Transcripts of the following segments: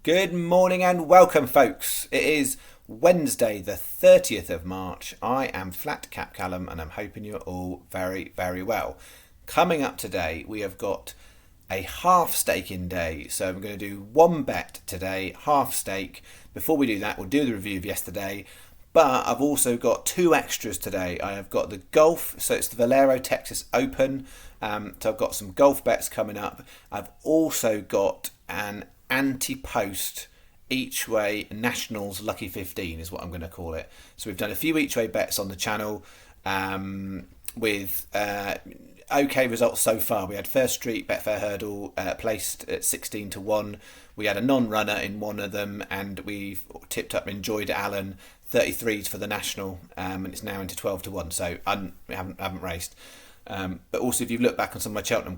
Good morning and welcome, folks. It is Wednesday, the 30th of March. I am Flat Cap Callum and I'm hoping you're all very, very well. Coming up today, we have got a half staking day. So I'm going to do one bet today, half stake. Before we do that, we'll do the review of yesterday. But I've also got two extras today. I have got the golf, so it's the Valero Texas Open. So I've got some golf bets coming up. I've also got an anti-post each way Nationals Lucky 15 is what I'm going to call it. So we've done a few each way bets on the channel with okay results so far. We had First Street Betfair Hurdle placed at 16 to 1. We had a non-runner in one of them, and we've tipped up Enjoyed Allen 33s for the National, and it's now into 12 to 1. So we haven't raced. But also, if you look back on some of my Cheltenham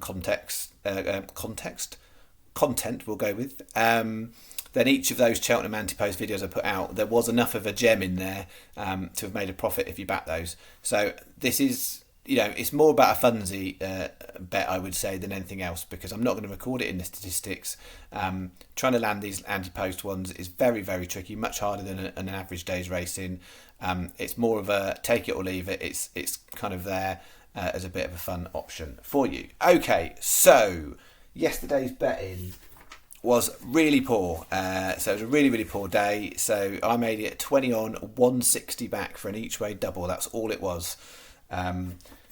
content we'll go with, then each of those Cheltenham anti-post videos I put out, there was enough of a gem in there to have made a profit if you back those. So this is, it's more about a funsy bet, I would say, than anything else, because I'm not going to record it in the statistics. Trying to land these anti-post ones is very, very tricky, much harder than an average day's racing. It's more of a take it or leave it. It's kind of there as a bit of a fun option for you. Okay, so yesterday's betting was really poor. So it was a really, really poor day. So I made it 20 on, 160 back for an each way double. That's all it was.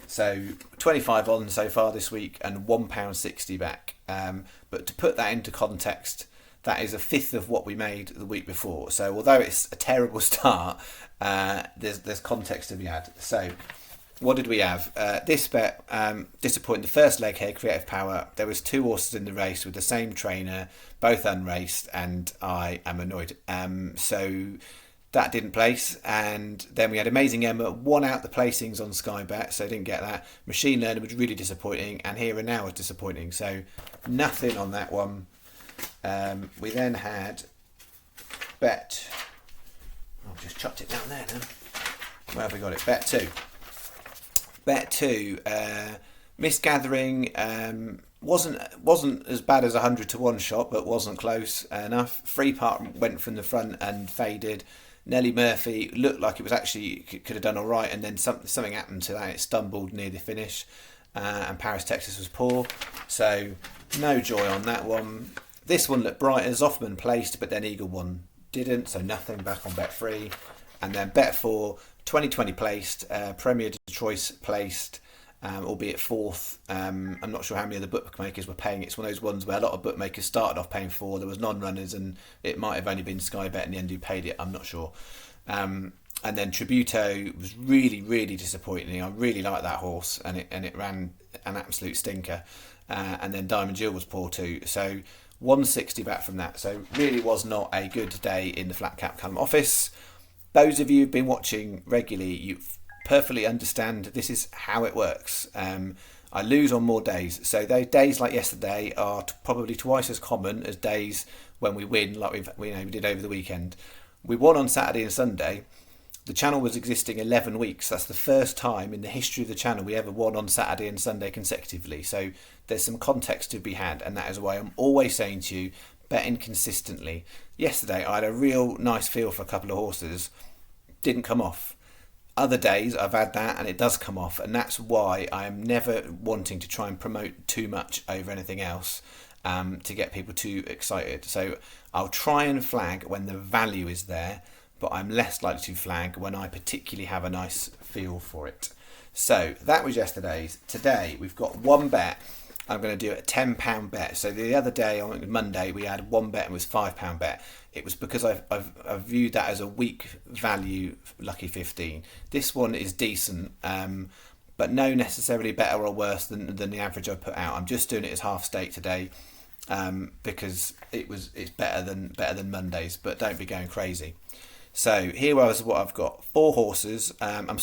So 25 on so far this week and £1.60 back. But to put that into context, that is a fifth of what we made the week before. So although it's a terrible start, there's context to be had. So what did we have? This bet, disappointing. The first leg here, Creative Power. There was two horses in the race with the same trainer, both unraced, and I am annoyed. So that didn't place. And then we had Amazing Emma, won out the placings on Sky Bet, so didn't get that. Machine Learning was really disappointing, and Here and Now was disappointing. So nothing on that one. We then had bet. I've just chopped it down there now. Where have we got it? Bet 2. Bet 2, Misgathering wasn't as bad as 100 to 1 shot, but wasn't close enough. Free Part went from the front and faded. Nellie Murphy looked like it was actually could have done all right, and then something happened to that. It stumbled near the finish, and Paris, Texas was poor. So no joy on that one. This one looked bright as Zoffman placed, but then Eagle One didn't, so nothing back on Bet 3. And then Bet 4, 2020 placed, Premier Detroit placed, albeit fourth. I'm not sure how many of the bookmakers were paying. It's one of those ones where a lot of bookmakers started off paying 4. There was non-runners, and it might have only been Sky Bet in the end who paid it. I'm not sure. And then Tributo was really, really disappointing. I really liked that horse, and it ran an absolute stinker. And then Diamond Jill was poor too. So 160 back from that. So really was not a good day in the Flat Cap Callum office. Those of you who've been watching regularly, you perfectly understand this is how it works. I lose on more days. So those days like yesterday are probably twice as common as days when we win, like we did over the weekend. We won on Saturday and Sunday. The channel was existing 11 weeks. That's the first time in the history of the channel we ever won on Saturday and Sunday consecutively. So there's some context to be had, and that is why I'm always saying to you, betting consistently. Yesterday I had a real nice feel for a couple of horses, didn't come off. Other days I've had that and it does come off, and that's why I am never wanting to try and promote too much over anything else to get people too excited. So I'll try and flag when the value is there, but I'm less likely to flag when I particularly have a nice feel for it. So that was yesterday's. Today we've got one bet. I'm going to do a £10 bet. So the other day, on Monday, we had one bet and it was £5 bet. It was because I've viewed that as a weak value Lucky 15. This one is decent, but no necessarily better or worse than the average I put out. I'm just doing it as half stake today because it's better than Mondays, but don't be going crazy. So here was what I've got. 4 horses. I'm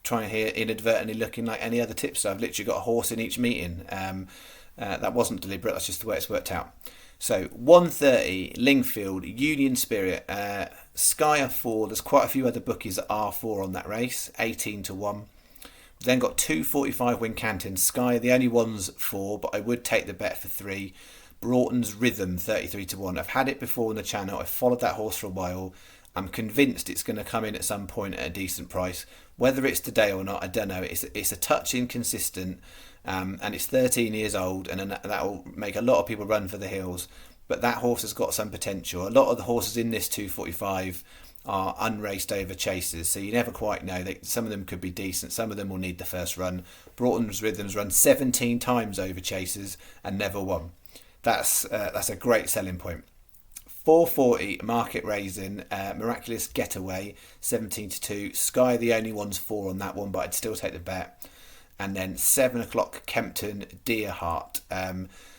trying here inadvertently looking like any other tipster. I've literally got a horse in each meeting. That wasn't deliberate, that's just the way it's worked out. So 130 Lingfield, Union Spirit, Sky are 4. There's quite a few other bookies that are 4 on that race, 18 to 1. Then got 245 Wincanton, Sky are the only ones 4, but I would take the bet for 3. Broughton's Rhythm 33-1. I've had it before on the channel. I've followed that horse for a while. I'm convinced it's going to come in at some point at a decent price. Whether it's today or not, I don't know. It's a touch inconsistent, and it's 13 years old, and that will make a lot of people run for the hills. But that horse has got some potential. A lot of the horses in this 245 are unraced over chases, so you never quite know. Some of them could be decent, some of them will need the first run. Broughton's Rhythm's run 17 times over chases and never won. That's a great selling point. 440 market raising, Miraculous Getaway 17-2. Sky the only one's 4 on that one, but I'd still take the bet. And then 7 o'clock Kempton Deerheart.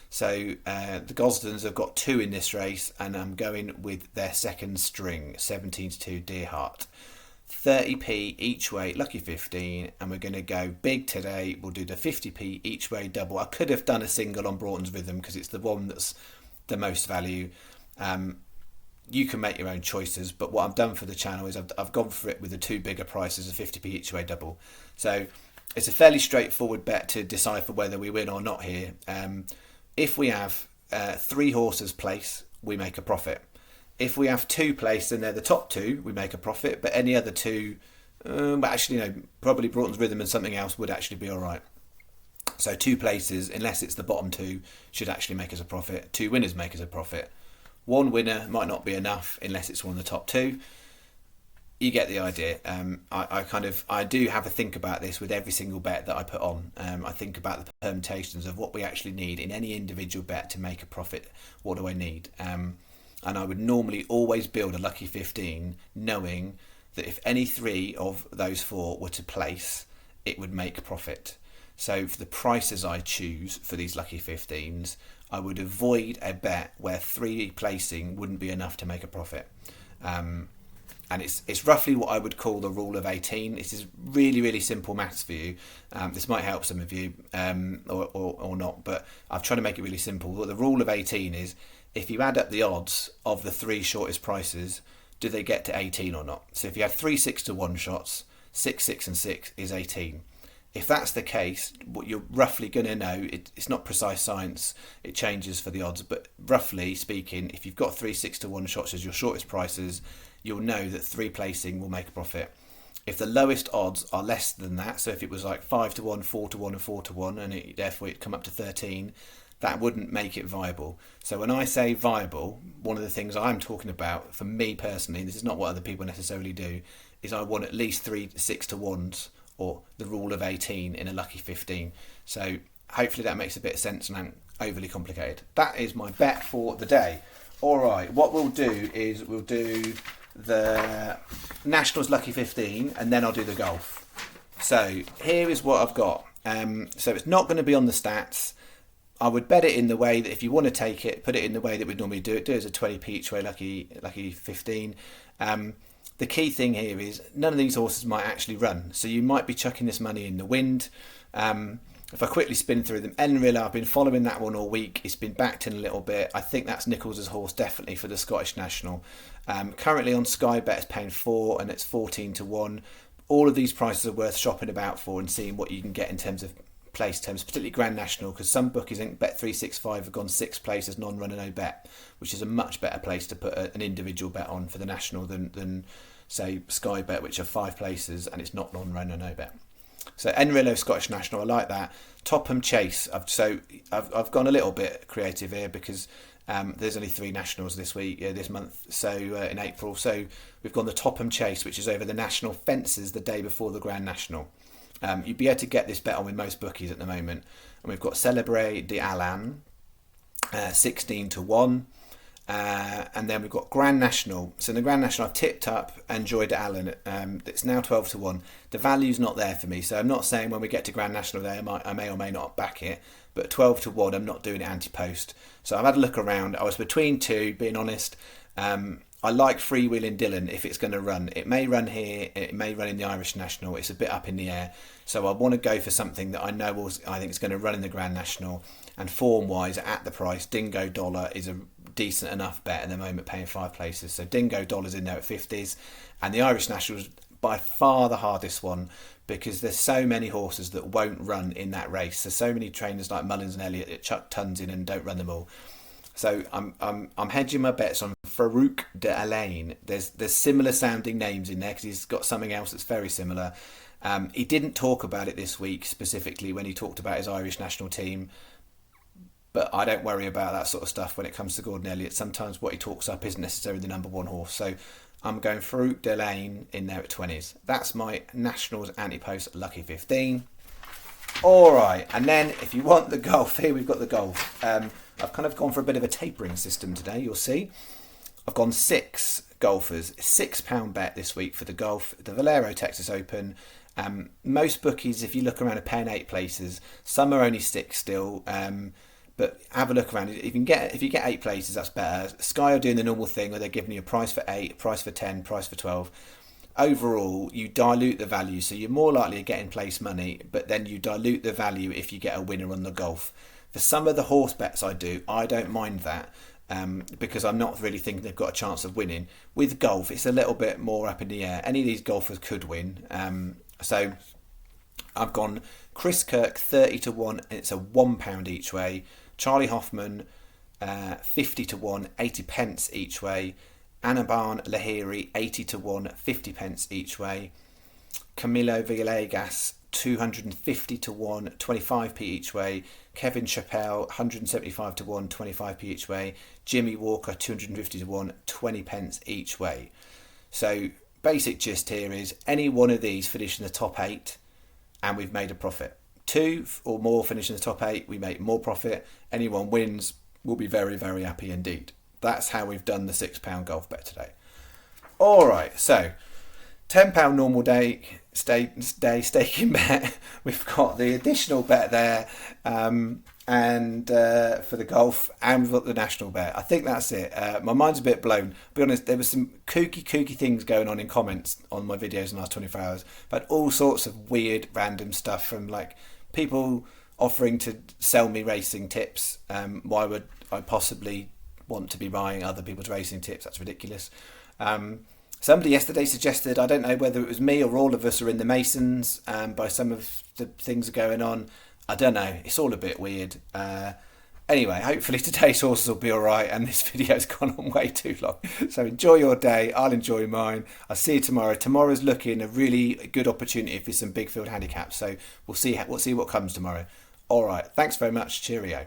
So the Gosdens have got 2 in this race, and I'm going with their second string, 17-2 Deerheart. 30p each way, lucky 15, and we're going to go big today. We'll do the 50p each way double. I could have done a single on Broughton's Rhythm because it's the one that's the most value. You can make your own choices, but what I've done for the channel is I've gone for it with the 2 bigger prices of 50p each way double. So it's a fairly straightforward bet to decipher whether we win or not here. If we have 3 horses place, we make a profit. If we have 2 place and they're the top 2, we make a profit. But any other 2, probably Broughton's Rhythm and something else would actually be all right. So 2 places, unless it's the bottom 2, should actually make us a profit. 2 winners make us a profit. 1 winner might not be enough unless it's one of the top 2. You get the idea. I do have a think about this with every single bet that I put on. I think about the permutations of what we actually need in any individual bet to make a profit. What do I need? And I would normally always build a lucky 15, knowing that if any 3 of those 4 were to place, it would make profit. So for the prices I choose for these lucky 15s, I would avoid a bet where 3 placing wouldn't be enough to make a profit. And it's roughly what I would call the rule of 18. This is really, really simple maths for you. This might help some of you or not, but I've tried to make it really simple. The rule of 18 is if you add up the odds of the 3 shortest prices, do they get to 18 or not? So if you have 3 6-1 shots, 6, 6 and 6 is 18. If that's the case, what you're roughly going to know, it's not precise science, it changes for the odds, but roughly speaking, if you've got 3 6-1 shots as your shortest prices, you'll know that 3 placing will make a profit. If the lowest odds are less than that, so if it was like 5-1, 4-1 and 4-1, and therefore it'd come up to 13, that wouldn't make it viable. So when I say viable, one of the things I'm talking about, for me personally, this is not what other people necessarily do, is I want at least 3 6-1s, or the rule of 18 in a lucky 15. So hopefully that makes a bit of sense and I'm overly complicated. That is my bet for the day. All right, what we'll do is we'll do the Nationals lucky 15 and then I'll do the golf. So here is what I've got. So it's not going to be on the stats. I would bet it in the way that if you want to take it, put it in the way that we'd normally do it. Do it as a 20p each way lucky 15. The key thing here is none of these horses might actually run. So you might be chucking this money in the wind. If I quickly spin through them, Enrilla, I've been following that one all week. It's been backed in a little bit. I think that's Nicholls' horse definitely for the Scottish National. Currently on Sky Bet, it's paying 4 and it's 14-1. All of these prices are worth shopping about for and seeing what you can get in terms of place terms, particularly Grand National, because some bookies think Bet365 have gone 6th place as non-runner no bet, which is a much better place to put an individual bet on for the National than say Sky Bet, which are 5 places and it's not non-runner no bet. So Enrillo Scottish National, I like that. Topham Chase, I've gone a little bit creative here because there's only 3 Nationals this month, so in April. So we've gone the Topham Chase, which is over the National Fences the day before the Grand National. You'd be able to get this bet on with most bookies at the moment. And we've got Celebre d'Alan, 16-1. And then we've got Grand National. So in the Grand National, I've tipped up Enjoy d'Alan. It's now 12-1. The value's not there for me. So I'm not saying when we get to Grand National there, I may or may not back it. But 12-1, I'm not doing it anti-post. So I've had a look around. I was between 2, being honest. I like Freewheeling Dylan if it's going to run. It may run here, it may run in the Irish National. It's a bit up in the air. So I want to go for something that I think is going to run in the Grand National. And form-wise, at the price, Dingo Dollar is a decent enough bet at the moment, paying 5 places. So Dingo Dollar's in there at 50s. And the Irish National is by far the hardest one because there's so many horses that won't run in that race. There's so many trainers like Mullins and Elliott that chuck tons in and don't run them all. So I'm hedging my bets on Farouk de Alain. There's similar sounding names in there because he's got something else that's very similar. He didn't talk about it this week specifically when he talked about his Irish national team, but I don't worry about that sort of stuff when it comes to Gordon Elliott. Sometimes what he talks up isn't necessarily the number one horse. So I'm going Farouk de Alain in there at 20s. That's my Nationals anti-post lucky 15. All right, and then if you want the golf, here we've got the golf. I've kind of gone for a bit of a tapering system today, you'll see. I've gone 6 golfers, £6 bet this week for the golf, the Valero Texas Open. Most bookies, if you look around, are paying 8 places. Some are only 6 still, but have a look around. If you get 8 places, that's better. Sky are doing the normal thing where they're giving you a price for 8, a price for 10, price for 12. Overall, you dilute the value, so you're more likely to get in place money, but then you dilute the value if you get a winner on the golf. For some of the horse bets I do, I don't mind that because I'm not really thinking they've got a chance of winning. With golf, it's a little bit more up in the air. Any of these golfers could win. So I've gone Chris Kirk 30 to 1, and it's a £1 each way. Charlie Hoffman 50 to 1, 80 pence each way. Anaban Lahiri 80 to 1, 50 pence each way. Camilo Villegas 250 to 1, 25p each way. Kevin Chappelle 175 to 1, 25p each way. Jimmy Walker 250 to 1, 20 pence each way. So basic gist here is any one of these finish in the top 8 and we've made a profit. 2 or more finish in the top 8, we make more profit. Anyone wins, we'll be very, very happy indeed. That's how we've done the £6 golf bet today. All right, so £10 normal day staking bet. We've got the additional bet there, and for the golf, and we've got the national bet. I think that's it. My mind's a bit blown. I'll be honest, there were some kooky things going on in comments on my videos in the last 24 hours, but all sorts of weird, random stuff from like people offering to sell me racing tips. Why would I possibly want to be buying other people's racing tips? That's ridiculous. Somebody yesterday suggested, I don't know whether it was me or all of us are in the Masons by some of the things going on. I don't know. It's all a bit weird. Anyway, hopefully today's horses will be all right and this video's gone on way too long. So enjoy your day. I'll enjoy mine. I'll see you tomorrow. Tomorrow's looking a really good opportunity for some big field handicaps. So we'll see what comes tomorrow. All right. Thanks very much. Cheerio.